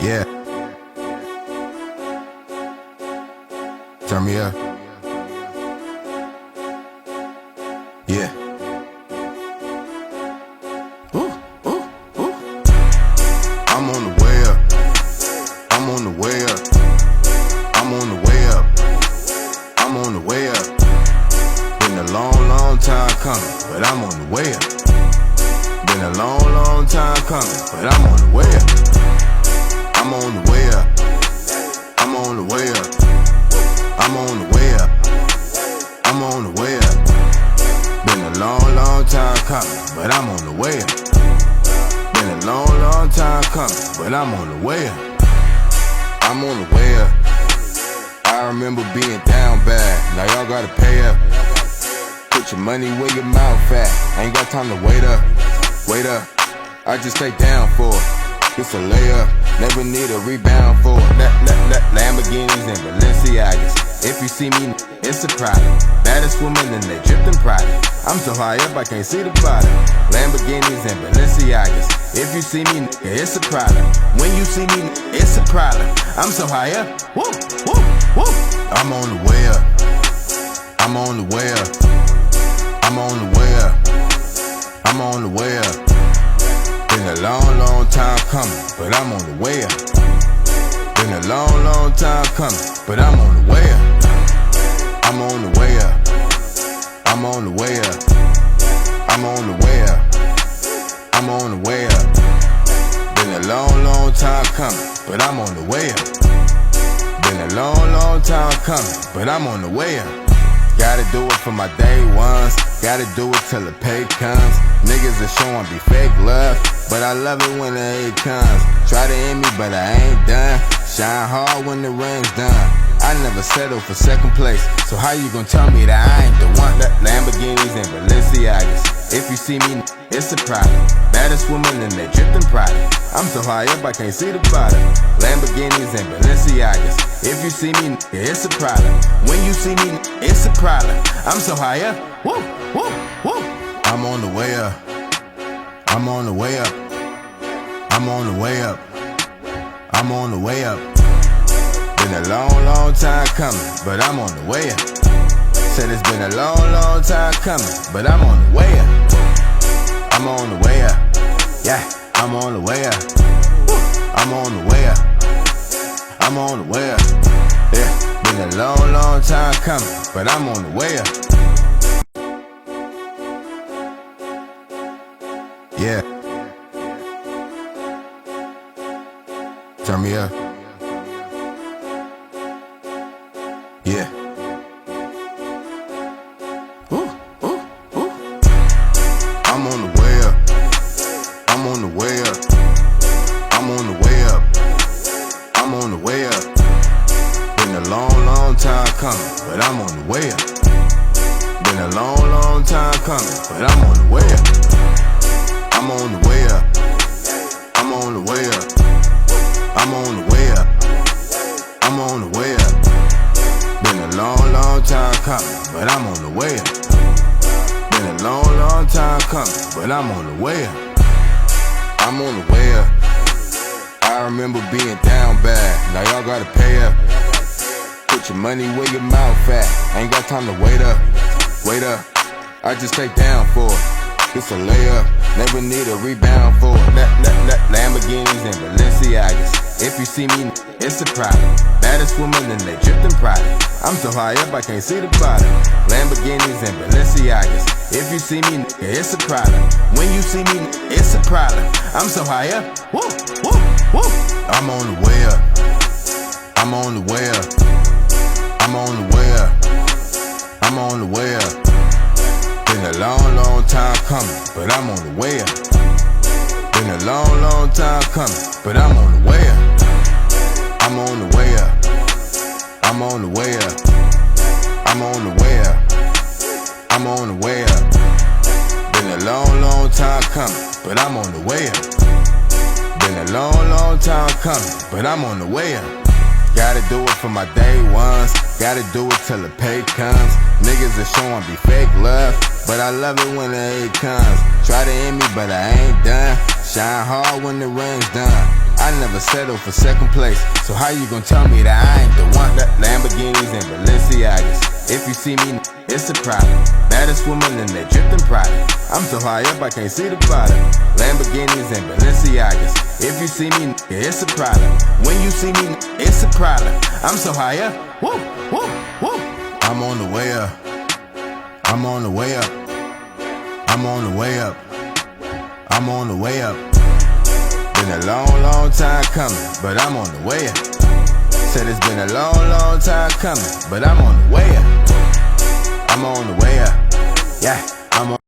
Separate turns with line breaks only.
Yeah. Turn me up. Yeah. Ooh, ooh, ooh. I'm on the way up. I'm on the way up. I'm on the way up. I'm on the way up. Been a long, long time coming, but I'm on the way up. Been a long, long time coming, but I'm on the way up. I'm on the way up. I'm on the way up. I'm on the way up. I'm on the way up. Been a long, long time coming, but I'm on the way up. Been a long, long time coming, but I'm on the way up. I'm on the way up. I remember being down bad. Now y'all gotta pay up. Put your money where your mouth at. Ain't got time to wait up. Wait up. I just stay down for it. It's a layup. Never need a rebound for it. Lamborghinis and Balenciagas. If you see me, it's a problem. Baddest woman and they dripped in pride. I'm so high up I can't see the bottom. Lamborghinis and Balenciagas. If you see me, it's a problem. When you see me, it's a problem. I'm so high up. Woo, woo, woo. I'm on the way up. I'm on the way up. I'm on the way up. I'm on the way up. Been a long, long time coming, but I'm on the way up. Been a long, long time coming, but I'm on the way up. I'm on the way up. I'm on the way up. I'm on the way up. I'm on the way up. Been a long, long time coming, but I'm on the way up. Been a long, long time coming, but I'm on the way up. Gotta do it for my day ones. Gotta do it till the pay comes. Niggas are showing be fake love, but I love it when the hate comes. Try to end me, but I ain't done. Shine hard when the ring's done. I never settle for second place, so how you gon' tell me that I ain't the one? Lamborghinis and Balenciagas. If you see me, it's a problem. Baddest woman and they dripped in pride. I'm so high up I can't see the bottom. Lamborghinis and Balenciagas. If you see me, it's a problem. When you see me, it's a problem. I'm so high up. Woo, woo, woo. I'm on the way up. I'm on the way up. I'm on the way up. I'm on the way up. Been a long, long time coming, but I'm on the way up. Said it's been a long, long time coming, but I'm on the way up. I'm on the way up. Yeah, I'm on the way up. I'm on the way up. I'm on the way up. Yeah, been a long, long time coming, but I'm on the way up. Yeah. Turn me up. Yeah. Ooh, ooh, ooh. I'm on the way up. I'm on the way up. I'm on the way up. I'm on the way up. Been a long, long time coming, but I'm on the way up. Been a long, long time coming, but I'm on the way up. I'm on the way up. I'm on the way up. I'm on the way up. I'm on the way up. Been a long, long time coming, but I'm on the way up. Been a long, long time coming, but I'm on the way up. I'm on the way up. I remember being down bad. Now y'all gotta pay up. Put your money where your mouth at. Ain't got time to wait up. Wait up. I just stay down for it. It's a layup. Never need a rebound for it. Lamborghinis and Balenciagas. If you see me, it's a problem. Baddest woman and they dripped in pride. I'm so high up I can't see the bottom. Lamborghinis and Balenciagas. If you see me, it's a problem. When you see me, it's a problem. I'm so high up. Woo, woo, woo. I'm on the way up. I'm on the way up. I'm on the way up. I'm on the way up. Been a long, long time coming, but I'm on the way up. Been a long, long time coming, but I'm on the way up. I'm on the way up. I'm on the way up. I'm on the way up. I'm on the way up. Been a long, long time coming, but I'm on the way up. Been a long, long time coming, but I'm on the way up. Gotta do it for my day ones. Gotta do it till the pay comes. Niggas are showing be fake love, but I love it when the hate comes. Try to end me, but I ain't done. Shine hard when the ring's done. I never settle for second place, so how you gon' tell me that I ain't the one? Lamborghinis and Balenciagas, if you see me, it's a problem. Baddest woman in that dripping product. I'm so high up I can't see the bottom. Lamborghinis and Balenciagas, if you see me, it's a problem. When you see me, it's a problem. I'm so high up, woo, woo, woo. I'm on the way up. I'm on the way up. I'm on the way up. I'm on the way up. Been a long, long time coming, but I'm on the way up. Said it's been a long, long time coming, but I'm on the way up. I'm on the way up. Yeah, I'm on